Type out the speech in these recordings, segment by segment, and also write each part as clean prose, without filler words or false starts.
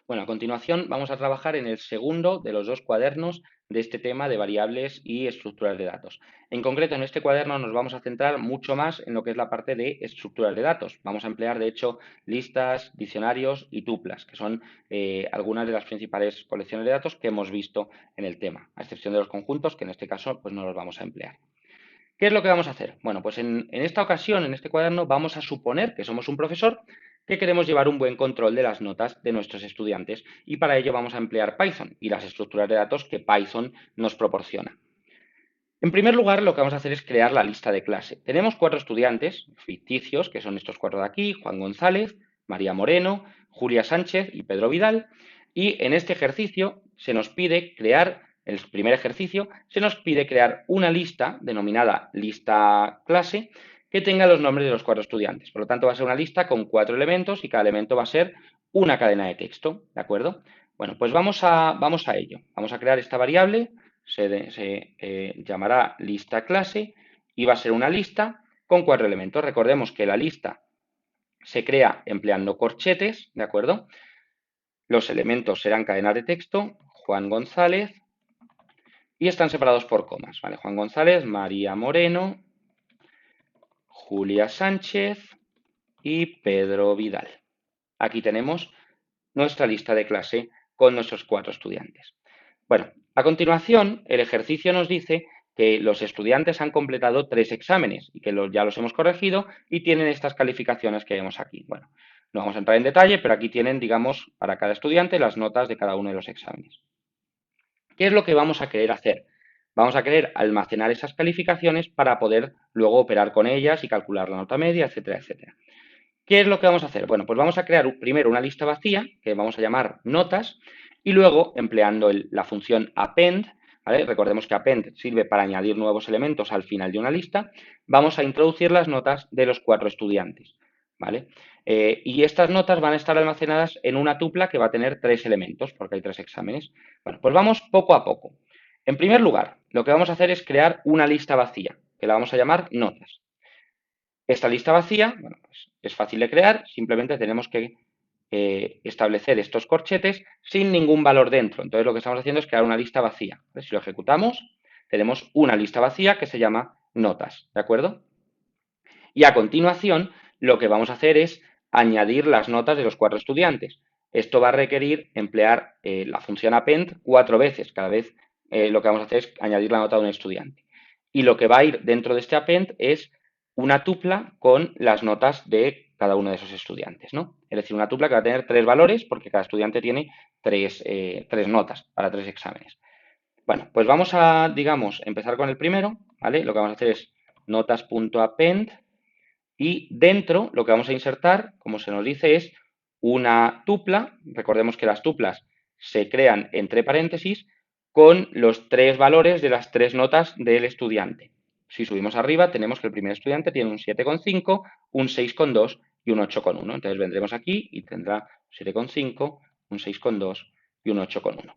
Bueno, a continuación vamos a trabajar en el segundo de los dos cuadernos de este tema de variables y estructuras de datos. En concreto, en este cuaderno nos vamos a centrar mucho más en lo que es la parte de estructuras de datos. Vamos a emplear, de hecho, listas, diccionarios y tuplas, que son algunas de las principales colecciones de datos que hemos visto en el tema, a excepción de los conjuntos, que en este caso pues no los vamos a emplear. ¿Qué es lo que vamos a hacer? Bueno, pues en esta ocasión, en este cuaderno, vamos a suponer que somos un profesor que queremos llevar un buen control de las notas de nuestros estudiantes y para ello vamos a emplear Python y las estructuras de datos que Python nos proporciona. En primer lugar, lo que vamos a hacer es crear la lista de clase. Tenemos 4 estudiantes ficticios, que son estos 4 de aquí: Juan González, María Moreno, Julia Sánchez y Pedro Vidal. Y en este ejercicio se nos pide crear, el primer ejercicio, se nos pide crear una lista denominada lista clase que tenga los nombres de los 4 estudiantes. Por lo tanto, va a ser una lista con 4 elementos y cada elemento va a ser una cadena de texto, ¿de acuerdo? Bueno, pues vamos a ello. Vamos a crear esta variable, se llamará lista clase y va a ser una lista con 4 elementos. Recordemos que la lista se crea empleando corchetes, ¿de acuerdo? Los elementos serán cadenas de texto, Juan González, y están separados por comas, ¿vale? Juan González, María Moreno, Julia Sánchez y Pedro Vidal. Aquí tenemos nuestra lista de clase con nuestros 4 estudiantes. Bueno, a continuación, el ejercicio nos dice que los estudiantes han completado 3 exámenes y que ya los hemos corregido y tienen estas calificaciones que vemos aquí. Bueno, no vamos a entrar en detalle, pero aquí tienen, digamos, para cada estudiante las notas de cada uno de los exámenes. ¿Qué es lo que vamos a querer hacer? Vamos a querer almacenar esas calificaciones para poder luego operar con ellas y calcular la nota media, etcétera, etcétera. ¿Qué es lo que vamos a hacer? Bueno, pues vamos a crear primero una lista vacía que vamos a llamar notas y luego, empleando la función append, ¿vale? Recordemos que append sirve para añadir nuevos elementos al final de una lista, vamos a introducir las notas de los 4 estudiantes, ¿vale? Y estas notas van a estar almacenadas en una tupla que va a tener 3 elementos, porque hay 3 exámenes. Bueno, pues vamos poco a poco. En primer lugar, lo que vamos a hacer es crear una lista vacía, que la vamos a llamar notas. Esta lista vacía, bueno, pues es fácil de crear, simplemente tenemos que establecer estos corchetes sin ningún valor dentro. Entonces lo que estamos haciendo es crear una lista vacía. Si lo ejecutamos, tenemos una lista vacía que se llama notas, ¿de acuerdo? Y a continuación, lo que vamos a hacer es añadir las notas de los 4 estudiantes. Esto va a requerir emplear la función append 4 veces. Cada vez lo que vamos a hacer es añadir la nota de un estudiante. Y lo que va a ir dentro de este append es una tupla con las notas de cada uno de esos estudiantes, ¿no? Es decir, una tupla que va a tener 3 valores porque cada estudiante tiene 3 notas para 3 exámenes. Bueno, pues vamos a, digamos, empezar con el primero, ¿vale? Lo que vamos a hacer es notas.append y dentro lo que vamos a insertar, como se nos dice, es una tupla. Recordemos que las tuplas se crean entre paréntesis con los 3 valores de las 3 notas del estudiante. Si subimos arriba, tenemos que el primer estudiante tiene un 7,5, un 6,2 y un 8,1. Entonces vendremos aquí y tendrá 7,5, un 6,2 y un 8,1.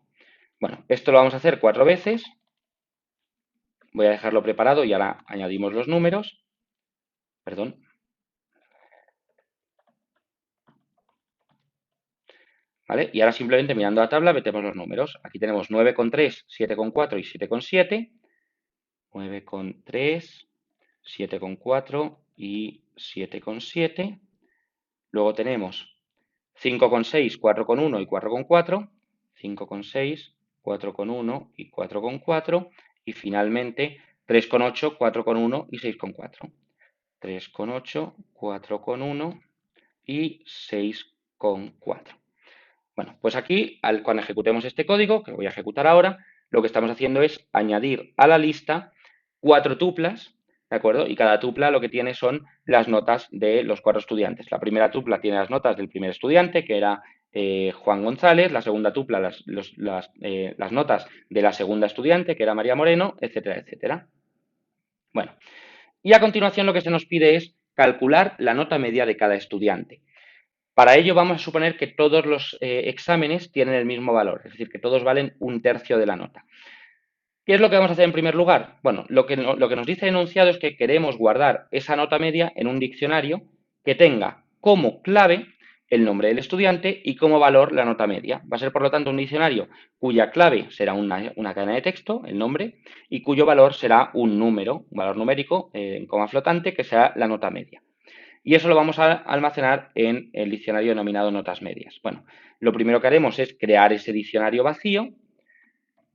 Bueno, esto lo vamos a hacer 4 veces. Voy a dejarlo preparado y ahora añadimos los números. Perdón. ¿Vale? Y ahora simplemente mirando la tabla metemos los números. Aquí tenemos 9,3, 7,4 y 7,7. 9,3, 7,4 y 7,7. Luego tenemos 5,6, 4,1 y 4,4. 5,6, 4,1 y 4,4. Y finalmente 3,8, 4,1 y 6,4. 3,8, 4,1 y 6,4. Bueno, pues aquí, cuando ejecutemos este código, que lo voy a ejecutar ahora, lo que estamos haciendo es añadir a la lista 4 tuplas, ¿de acuerdo? Y cada tupla lo que tiene son las notas de los 4 estudiantes. La primera tupla tiene las notas del primer estudiante, que era Juan González, la segunda tupla las notas de la segunda estudiante, que era María Moreno, etcétera, etcétera. Bueno, y a continuación lo que se nos pide es calcular la nota media de cada estudiante. Para ello vamos a suponer que todos los exámenes tienen el mismo valor, es decir, que todos valen un tercio de la nota. ¿Qué es lo que vamos a hacer en primer lugar? Bueno, lo que nos dice el enunciado es que queremos guardar esa nota media en un diccionario que tenga como clave el nombre del estudiante y como valor la nota media. Va a ser, por lo tanto, un diccionario cuya clave será una cadena de texto, el nombre, y cuyo valor será un número, un valor numérico en coma flotante, que será la nota media. Y eso lo vamos a almacenar en el diccionario denominado notas medias. Bueno, lo primero que haremos es crear ese diccionario vacío.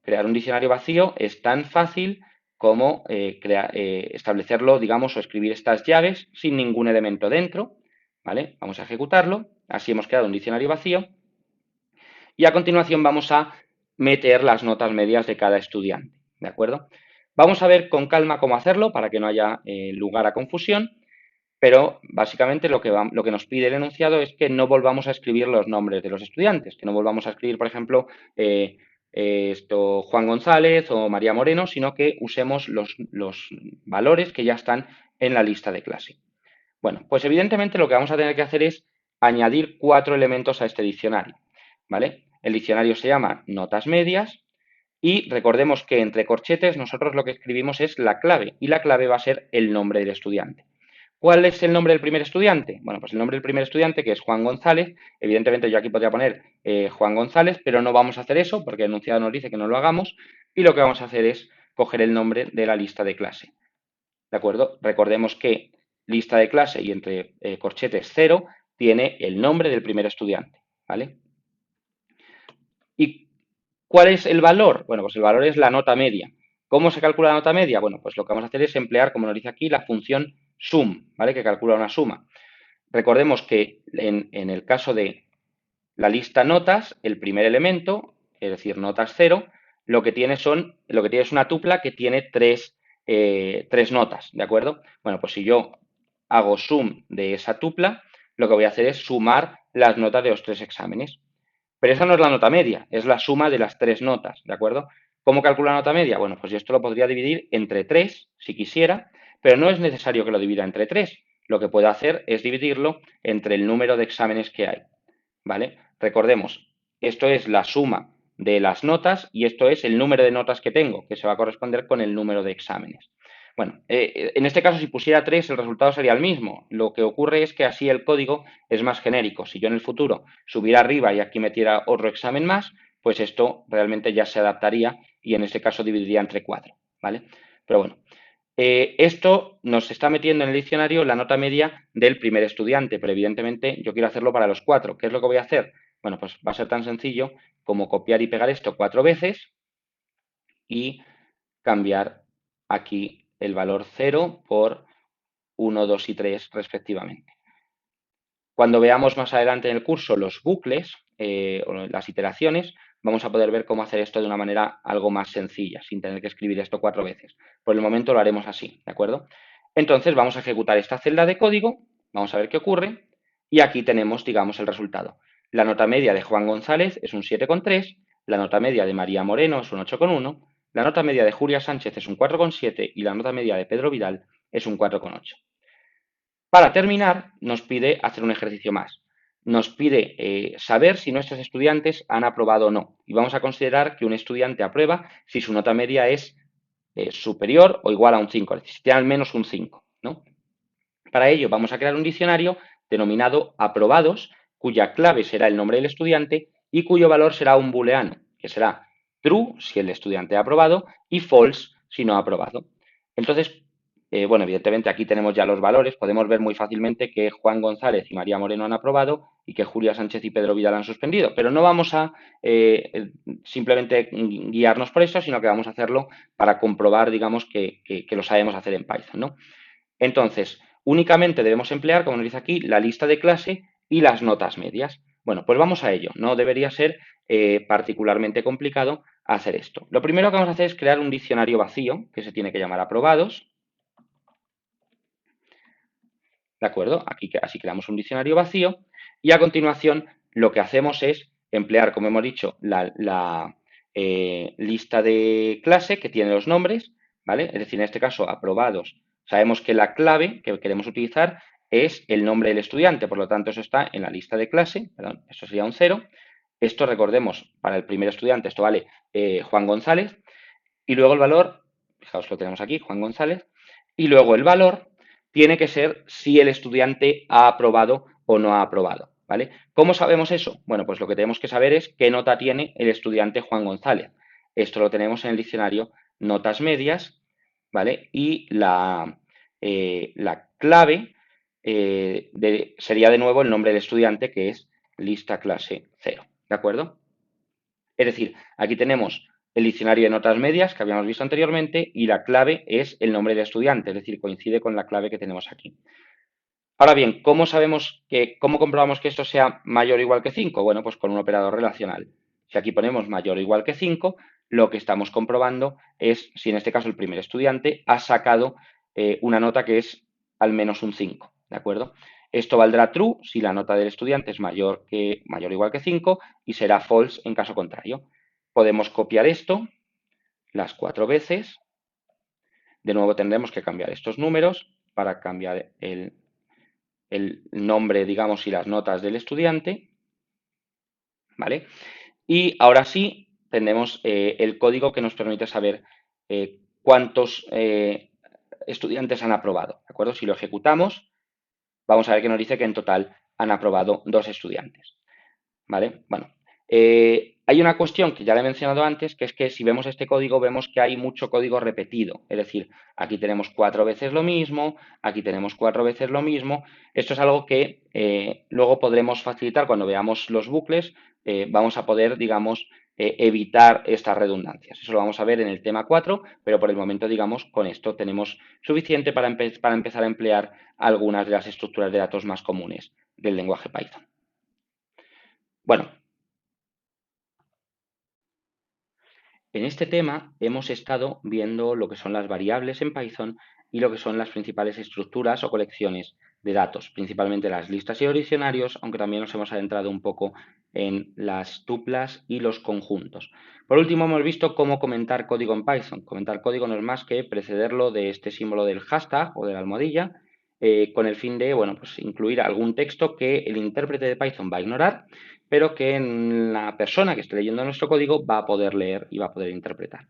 Crear un diccionario vacío es tan fácil como establecerlo, digamos, o escribir estas llaves sin ningún elemento dentro. ¿Vale? Vamos a ejecutarlo. Así hemos creado un diccionario vacío. Y a continuación vamos a meter las notas medias de cada estudiante. ¿De acuerdo? Vamos a ver con calma cómo hacerlo para que no haya lugar a confusión. Pero básicamente lo que nos pide el enunciado es que no volvamos a escribir los nombres de los estudiantes, que no volvamos a escribir, por ejemplo, Juan González o María Moreno, sino que usemos los valores que ya están en la lista de clase. Bueno, pues evidentemente lo que vamos a tener que hacer es añadir 4 elementos a este diccionario, ¿vale? El diccionario se llama notas medias y recordemos que entre corchetes nosotros lo que escribimos es la clave y la clave va a ser el nombre del estudiante. ¿Cuál es el nombre del primer estudiante? Bueno, pues el nombre del primer estudiante, que es Juan González. Evidentemente yo aquí podría poner Juan González, pero no vamos a hacer eso porque el enunciado nos dice que no lo hagamos. Y lo que vamos a hacer es coger el nombre de la lista de clase. ¿De acuerdo? Recordemos que lista de clase y entre corchetes 0 tiene el nombre del primer estudiante. ¿Vale? ¿Y cuál es el valor? Bueno, pues el valor es la nota media. ¿Cómo se calcula la nota media? Bueno, pues lo que vamos a hacer es emplear, como nos dice aquí, la función sum, ¿vale? Que calcula una suma. Recordemos que en el caso de la lista notas, el primer elemento, es decir, notas 0, lo que tiene es una tupla que tiene tres notas, ¿de acuerdo? Bueno, pues si yo hago sum de esa tupla, lo que voy a hacer es sumar las notas de los 3 exámenes. Pero esa no es la nota media, es la suma de las 3 notas, ¿de acuerdo? ¿Cómo calculo la nota media? Bueno, pues yo esto lo podría dividir entre 3, si quisiera, pero no es necesario que lo divida entre 3. Lo que puedo hacer es dividirlo entre el número de exámenes que hay, ¿vale? Recordemos, esto es la suma de las notas y esto es el número de notas que tengo, que se va a corresponder con el número de exámenes. Bueno, en este caso, si pusiera 3, el resultado sería el mismo. Lo que ocurre es que así el código es más genérico. Si yo en el futuro subiera arriba y aquí metiera otro examen más, pues esto realmente ya se adaptaría y en este caso dividiría entre 4, ¿vale? Pero bueno, esto nos está metiendo en el diccionario la nota media del primer estudiante, pero evidentemente yo quiero hacerlo para los 4. ¿Qué es lo que voy a hacer? Bueno, pues va a ser tan sencillo como copiar y pegar esto 4 veces y cambiar aquí el valor 0 por 1, 2 y 3 respectivamente. Cuando veamos más adelante en el curso los bucles o las iteraciones, vamos a poder ver cómo hacer esto de una manera algo más sencilla, sin tener que escribir esto 4 veces. Por el momento lo haremos así, ¿de acuerdo? Entonces vamos a ejecutar esta celda de código, vamos a ver qué ocurre, y aquí tenemos, digamos, el resultado. La nota media de Juan González es un 7,3, la nota media de María Moreno es un 8,1, la nota media de Julia Sánchez es un 4,7 y la nota media de Pedro Vidal es un 4,8. Para terminar, nos pide hacer un ejercicio más. Nos pide saber si nuestros estudiantes han aprobado o no. Y vamos a considerar que un estudiante aprueba si su nota media es superior o igual a un 5, es decir, si tiene al menos un 5, ¿no? Para ello vamos a crear un diccionario denominado aprobados, cuya clave será el nombre del estudiante y cuyo valor será un booleano, que será true si el estudiante ha aprobado y false si no ha aprobado. Entonces, bueno, evidentemente aquí tenemos ya los valores, podemos ver muy fácilmente que Juan González y María Moreno han aprobado y que Julia Sánchez y Pedro Vidal han suspendido, pero no vamos a simplemente guiarnos por eso, sino que vamos a hacerlo para comprobar, digamos, que lo sabemos hacer en Python, ¿no? Entonces, únicamente debemos emplear, como nos dice aquí, la lista de clase y las notas medias. Bueno, pues vamos a ello. No debería ser particularmente complicado hacer esto. Lo primero que vamos a hacer es crear un diccionario vacío, que se tiene que llamar aprobados. ¿De acuerdo? Aquí así creamos un diccionario vacío y a continuación lo que hacemos es emplear, como hemos dicho, la lista de clase que tiene los nombres, ¿vale? Es decir, en este caso, aprobados. Sabemos que la clave que queremos utilizar es el nombre del estudiante, por lo tanto, eso está en la lista de clase, perdón, eso sería un 0. Esto, recordemos, para el primer estudiante, esto vale Juan González, y luego el valor, fijaos, lo tenemos aquí, Juan González, y luego el valor tiene que ser si el estudiante ha aprobado o no ha aprobado, ¿vale? ¿Cómo sabemos eso? Bueno, pues lo que tenemos que saber es qué nota tiene el estudiante Juan González. Esto lo tenemos en el diccionario notas medias, ¿vale? Y la clave sería de nuevo el nombre del estudiante, que es lista clase 0, ¿de acuerdo? Es decir, aquí tenemos el diccionario de notas medias que habíamos visto anteriormente y la clave es el nombre del estudiante, es decir, coincide con la clave que tenemos aquí. Ahora bien, ¿cómo comprobamos que esto sea mayor o igual que 5? Bueno, pues con un operador relacional. Si aquí ponemos mayor o igual que 5, lo que estamos comprobando es si en este caso el primer estudiante ha sacado una nota que es al menos un 5, ¿de acuerdo? Esto valdrá true si la nota del estudiante es mayor o igual que 5 y será false en caso contrario. Podemos copiar esto las 4 veces. De nuevo tendremos que cambiar estos números para cambiar el nombre, digamos, y las notas del estudiante, ¿vale? Y ahora sí, tenemos el código que nos permite saber cuántos estudiantes han aprobado, ¿de acuerdo? Si lo ejecutamos, vamos a ver que nos dice que en total han aprobado 2 estudiantes, ¿vale? Bueno, hay una cuestión que ya le he mencionado antes, que es que si vemos este código, vemos que hay mucho código repetido. Es decir, aquí tenemos 4 veces lo mismo, aquí tenemos 4 veces lo mismo. Esto es algo que luego podremos facilitar cuando veamos los bucles. Vamos a poder, digamos, evitar estas redundancias. Eso lo vamos a ver en el tema 4, pero por el momento, digamos, con esto tenemos suficiente para empezar a emplear algunas de las estructuras de datos más comunes del lenguaje Python. Bueno, en este tema hemos estado viendo lo que son las variables en Python y lo que son las principales estructuras o colecciones de datos, principalmente las listas y los diccionarios, aunque también nos hemos adentrado un poco en las tuplas y los conjuntos. Por último, hemos visto cómo comentar código en Python. Comentar código no es más que precederlo de este símbolo del hashtag o de la almohadilla, con el fin de, bueno, pues incluir algún texto que el intérprete de Python va a ignorar, pero que la persona que esté leyendo nuestro código va a poder leer y va a poder interpretar.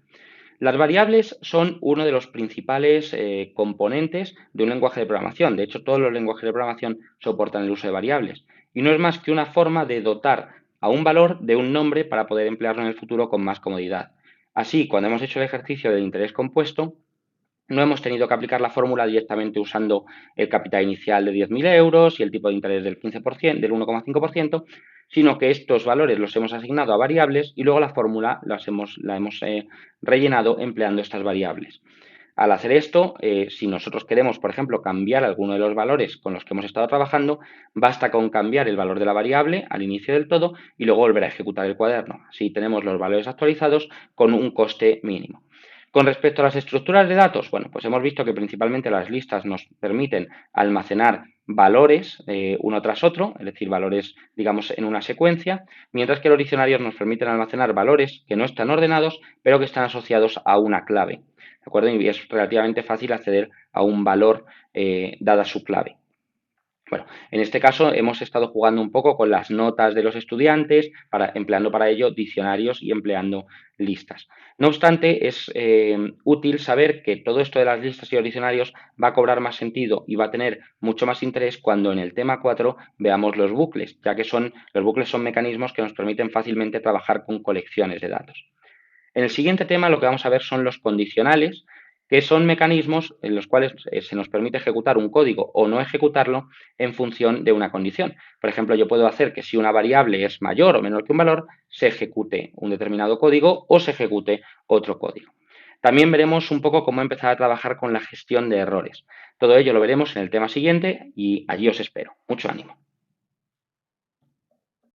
Las variables son uno de los principales componentes de un lenguaje de programación. De hecho, todos los lenguajes de programación soportan el uso de variables. Y no es más que una forma de dotar a un valor de un nombre para poder emplearlo en el futuro con más comodidad. Así, cuando hemos hecho el ejercicio del interés compuesto, no hemos tenido que aplicar la fórmula directamente usando el capital inicial de 10.000 euros y el tipo de interés del 15%, del 1,5%, sino que estos valores los hemos asignado a variables y luego la fórmula la hemos rellenado empleando estas variables. Al hacer esto, si nosotros queremos, por ejemplo, cambiar alguno de los valores con los que hemos estado trabajando, basta con cambiar el valor de la variable al inicio del todo y luego volver a ejecutar el cuaderno. Así tenemos los valores actualizados con un coste mínimo. Con respecto a las estructuras de datos, bueno, pues hemos visto que principalmente las listas nos permiten almacenar valores uno tras otro, es decir, valores, digamos, en una secuencia, mientras que los diccionarios nos permiten almacenar valores que no están ordenados, pero que están asociados a una clave. ¿De acuerdo? Y es relativamente fácil acceder a un valor dada su clave. Bueno, en este caso hemos estado jugando un poco con las notas de los estudiantes, empleando para ello diccionarios y empleando listas. No obstante, es útil saber que todo esto de las listas y los diccionarios va a cobrar más sentido y va a tener mucho más interés cuando en el tema 4 veamos los bucles, ya que los bucles son mecanismos que nos permiten fácilmente trabajar con colecciones de datos. En el siguiente tema lo que vamos a ver son los condicionales, que son mecanismos en los cuales se nos permite ejecutar un código o no ejecutarlo en función de una condición. Por ejemplo, yo puedo hacer que si una variable es mayor o menor que un valor, se ejecute un determinado código o se ejecute otro código. También veremos un poco cómo empezar a trabajar con la gestión de errores. Todo ello lo veremos en el tema siguiente y allí os espero. Mucho ánimo.